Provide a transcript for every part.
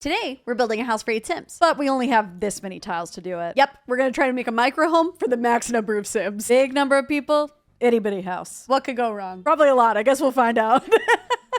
Today, we're building a house for 8 Sims, but we only have this many tiles to do it. Yep, we're gonna try to make a micro home for the max number of Sims. Big number of people, itty bitty house. What could go wrong? Probably a lot. I guess we'll find out.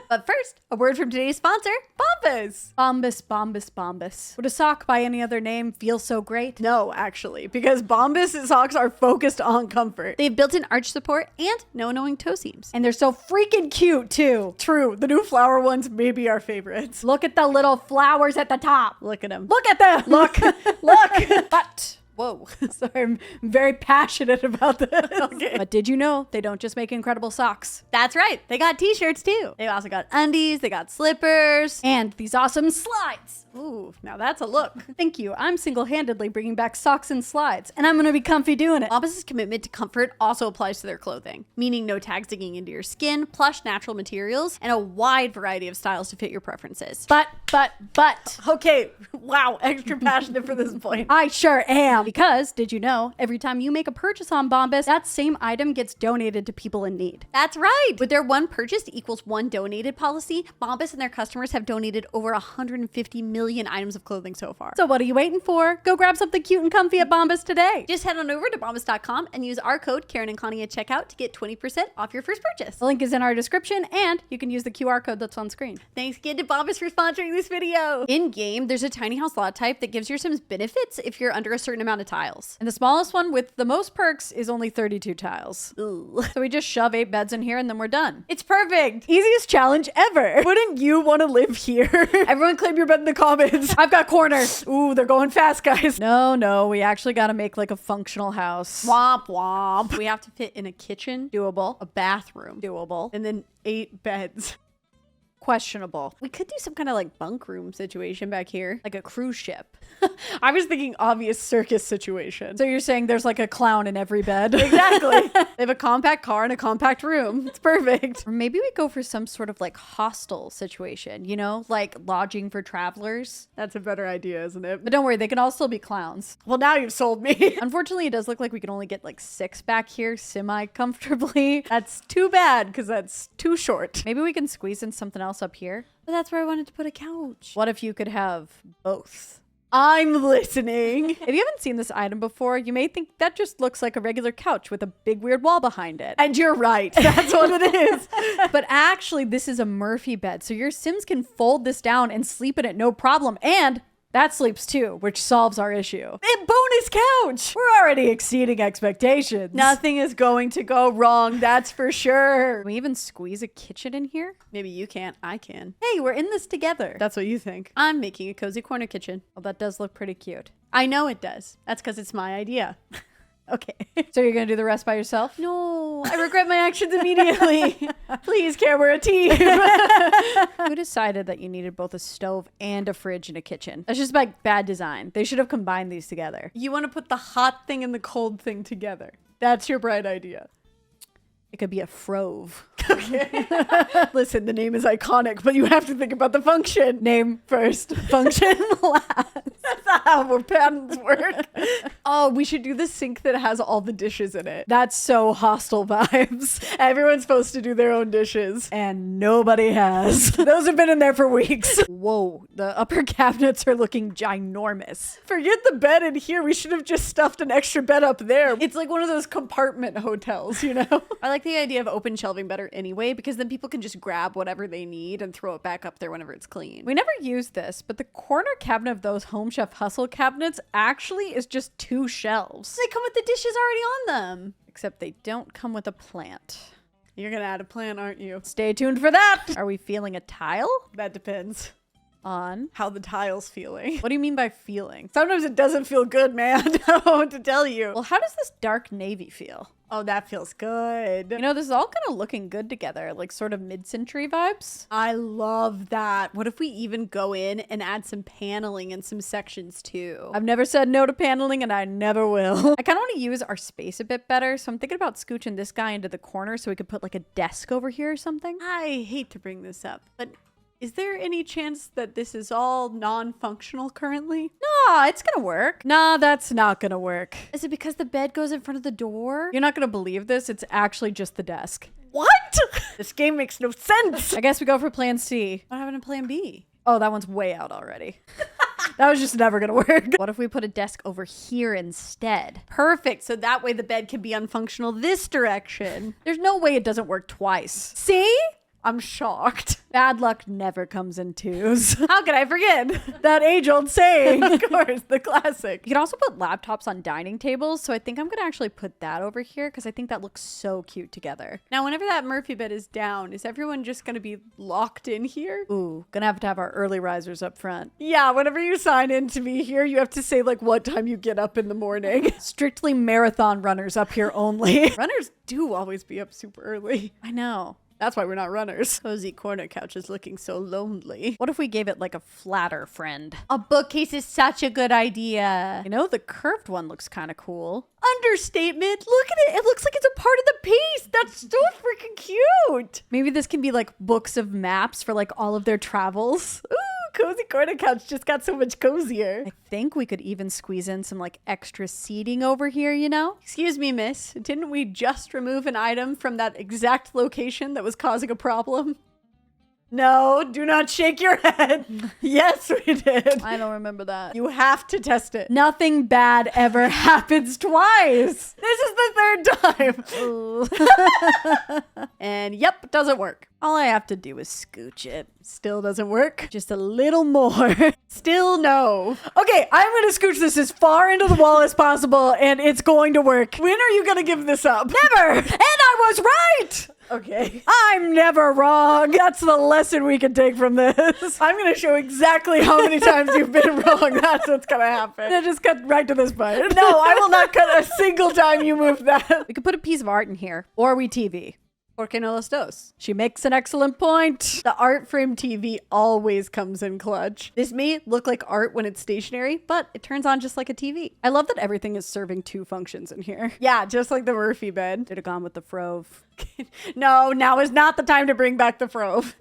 But first, a word from today's sponsor, Bombas. Bombas, Bombas, Bombas. Would a sock by any other name feel so great? No, actually, because Bombas socks are focused on comfort. They have built-in arch support and no annoying toe seams. And they're so freaking cute, too. True, the new flower ones may be our favorites. Look at the little flowers at the top. Look at them. Look at them. Look, look. But... whoa. Sorry, I'm very passionate about this. Okay. But did you know they don't just make incredible socks? That's right. They got t-shirts too. They've also got undies, they got slippers, and these awesome slides. Ooh, now that's a look. Thank you. I'm single-handedly bringing back socks and slides, and I'm gonna be comfy doing it. Bombas' commitment to comfort also applies to their clothing, meaning no tags digging into your skin, plush natural materials, and a wide variety of styles to fit your preferences. But. Okay, wow, extra passionate for this point. I sure am. Because, did you know, every time you make a purchase on Bombas, that same item gets donated to people in need. That's right. With their one purchase equals one donated policy, Bombas and their customers have donated over 150 million items of clothing so far. So what are you waiting for? Go grab something cute and comfy at Bombas today. Just head on over to bombas.com and use our code CarynandConnie at checkout to get 20% off your first purchase. The link is in our description, and you can use the QR code that's on screen. Thanks again to Bombas for sponsoring this video. In-game, there's a tiny house lot type that gives your Sims benefits if you're under a certain amount of tiles. And the smallest one with the most perks is only 32 tiles. Ooh. So we just shove 8 beds in here and then we're done. It's perfect. Easiest challenge ever. Wouldn't you want to live here? Everyone claim your bed in the comments. I've got corners. Ooh, they're going fast, guys. No, we actually got to make like a functional house. Womp womp. We have to fit in a kitchen, doable, a bathroom, doable, and then 8 beds. Questionable. We could do some kind of like bunk room situation back here, like a cruise ship. I was thinking obvious circus situation. So you're saying there's like a clown in every bed? Exactly. They have a compact car and a compact room. It's perfect. Or maybe we go for some sort of like hostel situation, you know, like lodging for travelers. That's a better idea, isn't it? But don't worry, they can all still be clowns. Well, now you've sold me. Unfortunately, it does look like we can only get like 6 back here semi-comfortably. That's too bad because that's too short. Maybe we can squeeze in something else up here. But that's where I wanted to put a couch. What if you could have both? I'm listening. If you haven't seen this item before, you may think that just looks like a regular couch with a big weird wall behind it. And you're right. That's what it is. But actually, this is a Murphy bed. So your Sims can fold this down and sleep in it no problem. And that sleeps too, which solves our issue. And bonus couch! We're already exceeding expectations. Nothing is going to go wrong, that's for sure. Can we even squeeze a kitchen in here? Maybe you can't, I can. Hey, we're in this together. That's what you think. I'm making a cozy corner kitchen. Well, that does look pretty cute. I know it does. That's because it's my idea. Okay. So you're gonna do the rest by yourself? No, I regret my actions immediately. Please, Care, we're a team. Who decided that you needed both a stove and a fridge in a kitchen? That's just like bad design. They should have combined these together. You want to put the hot thing and the cold thing together. That's your bright idea. It could be a frove. Okay. Listen, the name is iconic, but you have to think about the function. Name first, function last. That's not how our patents work. Oh, we should do the sink that has all the dishes in it. That's so hostile vibes. Everyone's supposed to do their own dishes, and nobody has. Those have been in there for weeks. Whoa, the upper cabinets are looking ginormous. Forget the bed in here. We should have just stuffed an extra bed up there. It's like one of those compartment hotels, you know? I like the idea of open shelving better anyway, because then people can just grab whatever they need and throw it back up there whenever it's clean. We never used this, but the corner cabinet of those Home Chef Hustle cabinets actually is just 2 shelves. They come with the dishes already on them. Except they don't come with a plant. You're gonna add a plant, aren't you? Stay tuned for that. Are we feeling a tile? That depends on how the tile's feeling. What do you mean by feeling? Sometimes it doesn't feel good, man. I don't know what to tell you. Well, how does this dark navy feel? Oh, that feels good. You know, this is all kind of looking good together, like sort of mid-century vibes. I love that. What if we even go in and add some paneling in some sections too? I've never said no to paneling and I never will. I kind of want to use our space a bit better, so I'm thinking about scooching this guy into the corner so we could put like a desk over here or something. I hate to bring this up, but is there any chance that this is all non-functional currently? Nah, it's gonna work. Nah, that's not gonna work. Is it because the bed goes in front of the door? You're not gonna believe this. It's actually just the desk. What? This game makes no sense. I guess we go for plan C. What happened to plan B? Oh, that one's way out already. That was just never gonna work. What if we put a desk over here instead? Perfect. So that way the bed can be unfunctional this direction. There's no way it doesn't work twice. See? I'm shocked. Bad luck never comes in twos. How could I forget that age-old saying? Of course, the classic. You can also put laptops on dining tables, so I think I'm gonna actually put that over here because I think that looks so cute together. Now, whenever that Murphy bed is down, is everyone just gonna be locked in here? Ooh, gonna have our early risers up front. Yeah, whenever you sign in to be here, you have to say like what time you get up in the morning. Strictly marathon runners up here only. Runners do always be up super early. I know. That's why we're not runners. Cozy corner couch is looking so lonely. What if we gave it like a flatter friend? A bookcase is such a good idea. You know, the curved one looks kind of cool. Understatement. Look at it. It looks like it's a part of the piece. That's so freaking cute. Maybe this can be like books of maps for like all of their travels. Ooh. Cozy corner couch just got so much cozier. I think we could even squeeze in some like extra seating over here, you know? Excuse me, miss. Didn't we just remove an item from that exact location that was causing a problem? No, do not shake your head. Yes, we did. I don't remember that. You have to test it. Nothing bad ever happens twice. This is the third time. And yep, doesn't work. All I have to do is scooch it. Still doesn't work. Just a little more. Still no. Okay, I'm gonna scooch this as far into the wall as possible and it's going to work. When are you gonna give this up? Never! And I was right! Okay. I'm never wrong. That's the lesson we can take from this. I'm going to show exactly how many times you've been wrong. That's what's going to happen. And just cut right to this part. No, I will not cut a single time you move that. We could put a piece of art in here. Or we TV. Por qué no los dos? She makes an excellent point. The art frame TV always comes in clutch. This may look like art when it's stationary, but it turns on just like a TV. I love that everything is serving two functions in here. Yeah, just like the Murphy bed. Should have gone with the Frove. No, now is not the time to bring back the Frove.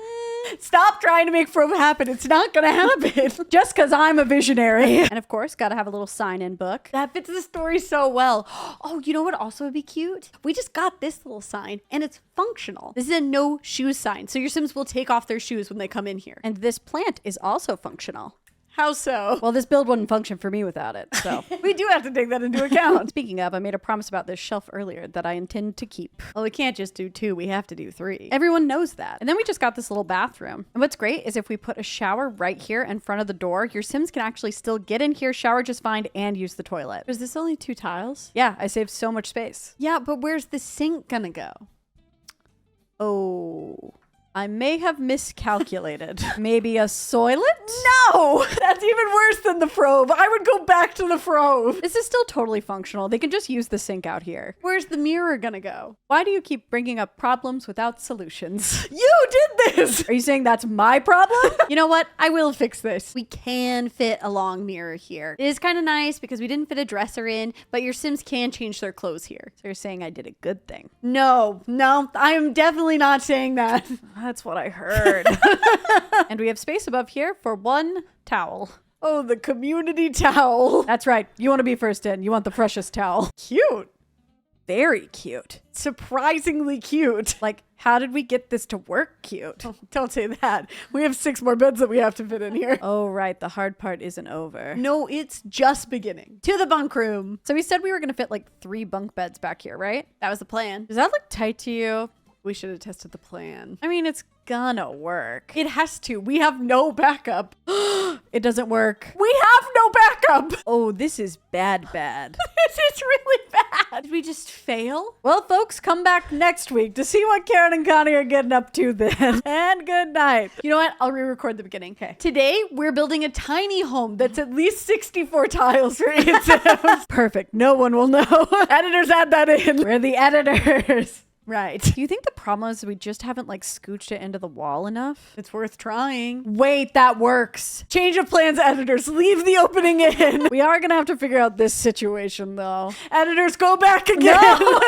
Stop trying to make Frove happen. It's not gonna happen. Just because I'm a visionary. And of course, gotta have a little sign-in book. That fits the story so well. Oh, you know what also would be cute? We just got this little sign and it's functional. This is a no shoes sign. So your Sims will take off their shoes when they come in here. And this plant is also functional. How so? Well, this build wouldn't function for me without it, so. We do have to take that into account. Speaking of, I made a promise about this shelf earlier that I intend to keep. Well, we can't just do 2, we have to do 3. Everyone knows that. And then we just got this little bathroom. And what's great is if we put a shower right here in front of the door, your Sims can actually still get in here, shower just fine, and use the toilet. Is this only 2 tiles? Yeah, I saved so much space. Yeah, but where's the sink gonna go? Oh... I may have miscalculated. Maybe a soilet? No! That's even worse than the Frove. I would go back to the Frove. This is still totally functional. They can just use the sink out here. Where's the mirror gonna go? Why do you keep bringing up problems without solutions? You did this! Are you saying that's my problem? You know what? I will fix this. We can fit a long mirror here. It is kind of nice because we didn't fit a dresser in, but your Sims can change their clothes here. So you're saying I did a good thing. No, I am definitely not saying that. That's what I heard. And we have space above here for 1 towel. Oh, the community towel. That's right. You want to be first in. You want the freshest towel. Cute. Very cute. Surprisingly cute. Like, how did we get this to work cute? Oh, don't say that. We have 6 more beds that we have to fit in here. Oh, right. The hard part isn't over. No, it's just beginning. To the bunk room. So we said we were going to fit like 3 bunk beds back here, right? That was the plan. Does that look tight to you? We should have tested the plan. I mean, it's gonna work. It has to. We have no backup. It doesn't work. We have no backup. Oh, this is bad. This is really bad. Did we just fail? Well, folks, come back next week to see what Karen and Connie are getting up to then. And good night. You know what? I'll re-record the beginning. Okay. Today, we're building a tiny home that's at least 64 tiles for each Sims. Perfect. No one will know. Editors, add that in. We're the editors. Right. Do you think the problem is we just haven't like scooched it into the wall enough? It's worth trying. Wait, that works. Change of plans, editors. Leave the opening in. We are gonna have to figure out this situation though. Editors, go back again. No.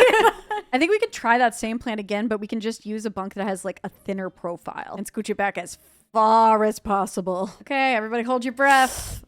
I think we could try that same plan again, but we can just use a bunk that has like a thinner profile and scooch it back as far as possible. Okay, everybody hold your breath.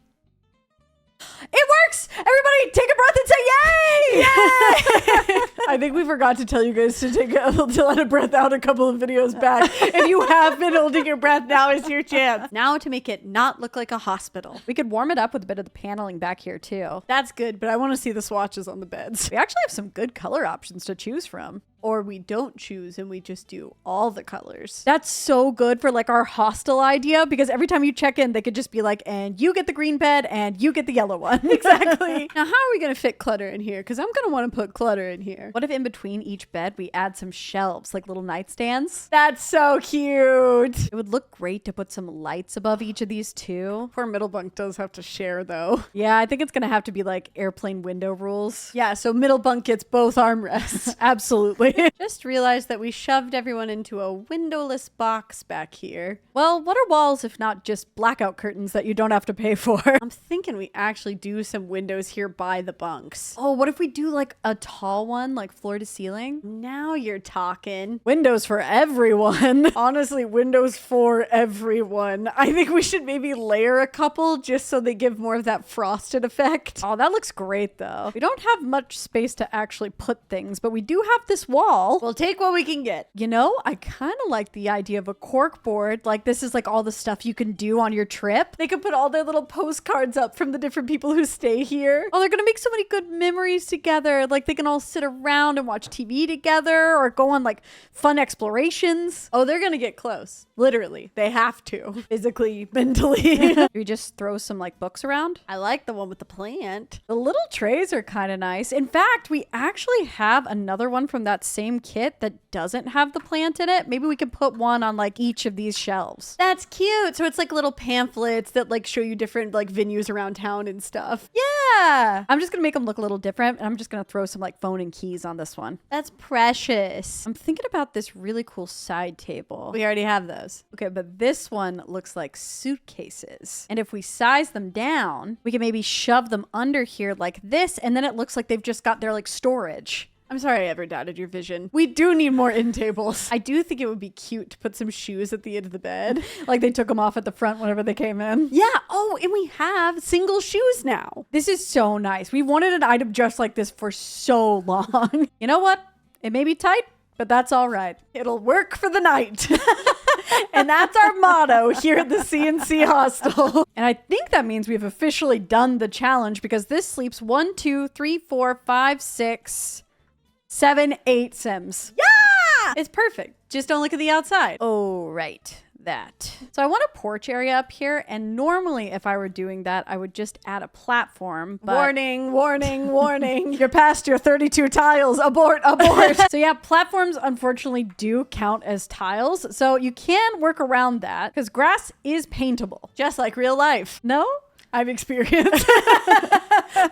It works! Everybody take a breath and say yay! Yay! I think we forgot to tell you guys to to let a breath out a couple of videos back. If you have been holding your breath, now is your chance. Now to make it not look like a hospital. We could warm it up with a bit of the paneling back here too. That's good, but I want to see the swatches on the beds. We actually have some good color options to choose from. Or we don't choose and we just do all the colors. That's so good for like our hostel idea, because every time you check in, they could just be like, and you get the green bed and you get the yellow one. Exactly. Now, how are we going to fit clutter in here? Because I'm going to want to put clutter in here. What if in between each bed, we add some shelves, like little nightstands? That's so cute. It would look great to put some lights above each of these too. Poor middle bunk does have to share though. Yeah, I think it's going to have to be like airplane window rules. Yeah, so middle bunk gets both armrests. Absolutely. Just realized that we shoved everyone into a windowless box back here. Well, what are walls if not just blackout curtains that you don't have to pay for? I'm thinking we actually do some windows here by the bunks. Oh, what if we do like a tall one, like floor to ceiling? Now you're talking. Windows for everyone. Honestly, windows for everyone. I think we should maybe layer a couple just so they give more of that frosted effect. Oh, that looks great though. We don't have much space to actually put things, but we do have this wall. We'll take what we can get. You know, I kind of like the idea of a cork board. Like this is like all the stuff you can do on your trip. They could put all their little postcards up from the different people who stay here. Oh, they're gonna make so many good memories together. Like they can all sit around and watch TV together or go on like fun explorations. Oh, they're gonna get close. Literally, they have to. Physically, mentally. Do we just throw some like books around? I like the one with the plant. The little trays are kind of nice. In fact, we actually have another one from that same kit that doesn't have the plant in it. Maybe we could put one on like each of these shelves. That's cute. So it's like little pamphlets that like show you different like venues around town and stuff. Yeah. I'm just gonna make them look a little different, and I'm just gonna throw some like phone and keys on this one. That's precious. I'm thinking about this really cool side table. We already have those. Okay, but this one looks like suitcases. And if we size them down, we can maybe shove them under here like this, and then it looks like they've just got their like storage. I'm sorry I ever doubted your vision. We do need more end tables. I do think it would be cute to put some shoes at the end of the bed. Like they took them off at the front whenever they came in. Yeah. Oh, and we have single shoes now. This is so nice. We wanted an item just like this for so long. You know what? It may be tight, but that's all right. It'll work for the night. And that's our motto here at the CNC Hostel. And I think that means we've officially done the challenge, because this sleeps 1, 2, 3, 4, 5, 6... 7, 8 Sims. Yeah! It's perfect. Just don't look at the outside. Oh, right. That. So I want a porch area up here, and normally if I were doing that, I would just add a platform. But warning, warning, warning. You're past your 32 tiles. Abort, abort. So yeah, platforms unfortunately do count as tiles. So you can work around that because grass is paintable, just like real life. No? I've experienced.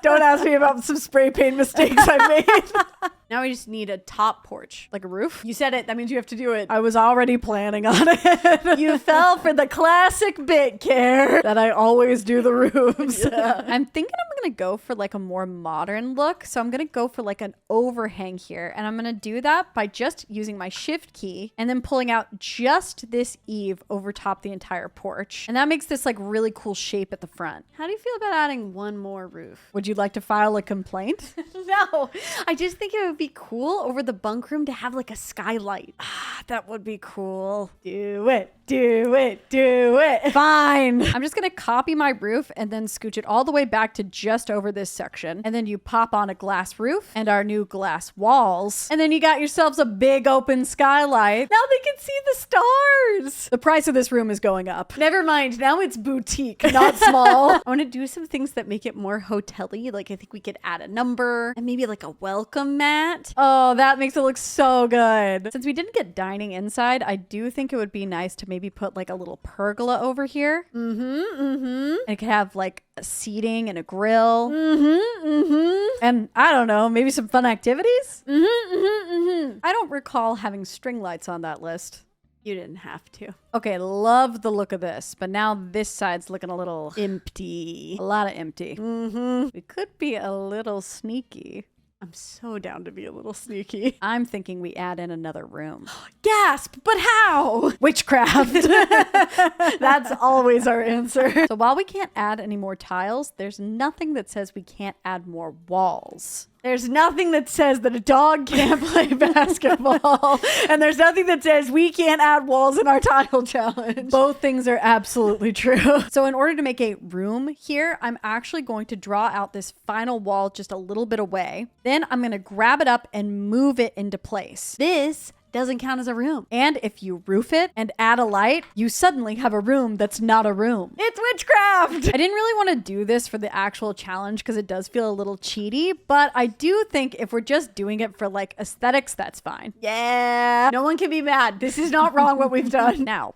Don't ask me about some spray paint mistakes I made. Now we just need a top porch, like a roof. You said it. That means you have to do it. I was already planning on it. You fell for the classic bit, Care, that I always do the roofs. Yeah. I'm thinking I'm going to go for like a more modern look. So I'm going to go for like an overhang here. And I'm going to do that by just using my shift key and then pulling out just this eave over top the entire porch. And that makes this like really cool shape at the front. How do you feel about adding one more roof? Would you like to file a complaint? No, I just think it would be cool over the bunk room to have like a skylight. Ah, that would be cool. Do it. Do it. Do it. Fine. I'm just going to copy my roof and then scooch it all the way back to just over this section. And then you pop on a glass roof and our new glass walls. And then you got yourselves a big open skylight. Now they can see the stars. The price of this room is going up. Never mind. Now it's boutique, not small. I want to do some things that make it more hotel-y. Like I think we could add a number and maybe like a welcome mat. Oh, that makes it look so good. Since we didn't get dining inside, I do think it would be nice to maybe put like a little pergola over here. And it could have like a seating and a grill. And I don't know, maybe some fun activities. I don't recall having string lights on that list. You didn't have to. Okay, love the look of this, but now this side's looking a little empty. A lot of empty. We could be a little sneaky. I'm so down to be a little sneaky. I'm thinking we add in another room. Gasp, but how? Witchcraft. That's always our answer. So while we can't add any more tiles, there's nothing that says we can't add more walls. There's nothing that says that a dog can't play basketball. And there's nothing that says we can't add walls in our tile challenge. Both things are absolutely true. So in order to make a room here, I'm actually going to draw out this final wall just a little bit away. Then I'm going to grab it up and move it into place. This doesn't count as a room. And if you roof it and add a light, you suddenly have a room that's not a room. It's witchcraft! I didn't really want to do this for the actual challenge because it does feel a little cheaty, but I do think if we're just doing it for like aesthetics, that's fine. Yeah! No one can be mad. This is not wrong what we've done. Now,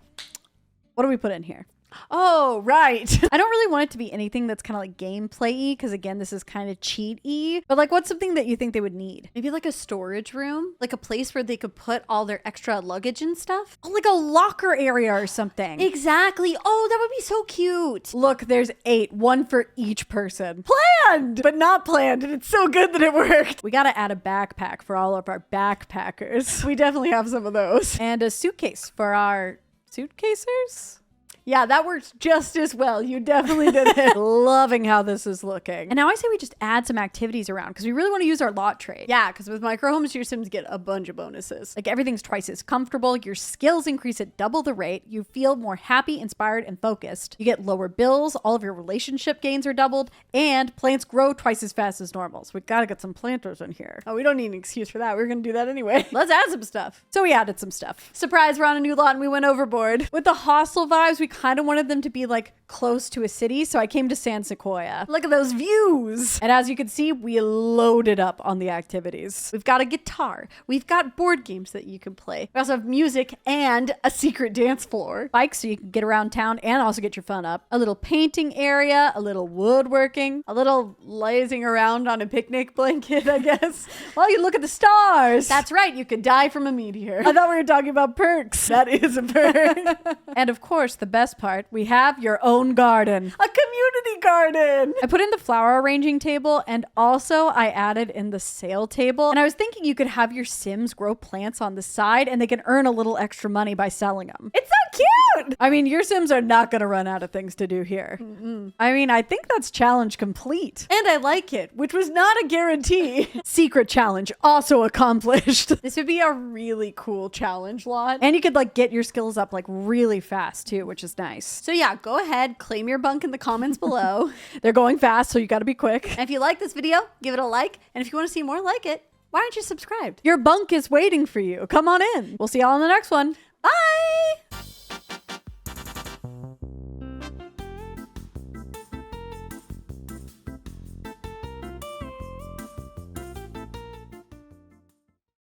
what do we put in here? Oh, right. I don't really want it to be anything that's kind of like gameplay-y because again, this is kind of cheat-y. But like what's something that you think they would need? Maybe like a storage room? Like a place where they could put all their extra luggage and stuff? Oh, like a locker area or something. Exactly. Oh, that would be so cute. Look, there's 8, 1 for each person. Planned, but not planned. And it's so good that it worked. We got to add a backpack for all of our backpackers. We definitely have some of those. And a suitcase for our suitcasers. Yeah, that works just as well. You definitely did it. Loving how this is looking. And now I say we just add some activities around because we really want to use our lot trade. Yeah, because with micro homes, your Sims get a bunch of bonuses. Like everything's twice as comfortable. Your skills increase at double the rate. You feel more happy, inspired, and focused. You get lower bills. All of your relationship gains are doubled. And plants grow twice as fast as normal. So we got to get some planters in here. Oh, we don't need an excuse for that. We're going to do that anyway. Let's add some stuff. So we added some stuff. Surprise, we're on a new lot and we went overboard. With the hostel vibes, we kind of wanted them to be like close to a city, so I came to San Sequoia. Look at those views. And as you can see, we loaded up on the activities. We've got a guitar. We've got board games that you can play. We also have music and a secret dance floor. Bikes so you can get around town and also get your fun up. A little painting area, a little woodworking, a little lazing around on a picnic blanket, I guess. While you look at the stars. That's right, you could die from a meteor. I thought we were talking about perks. That is a perk. And of course, the best part, we have your own garden. A community garden. I put in the flower arranging table and also I added in the sale table. And I was thinking you could have your Sims grow plants on the side and they can earn a little extra money by selling them. It's so cute. I mean, your Sims are not going to run out of things to do here. I mean, I think that's challenge complete. And I like it, which was not a guarantee. Secret challenge also accomplished. This would be a really cool challenge lot. And you could like get your skills up like really fast too, which is nice. So yeah, go ahead, claim your bunk in the comments below. They're going fast, so you got to be quick. And if you like this video, give it a like. And if you want to see more like it, why aren't you subscribed? Your bunk is waiting for you. Come on in. We'll see y'all in the next one.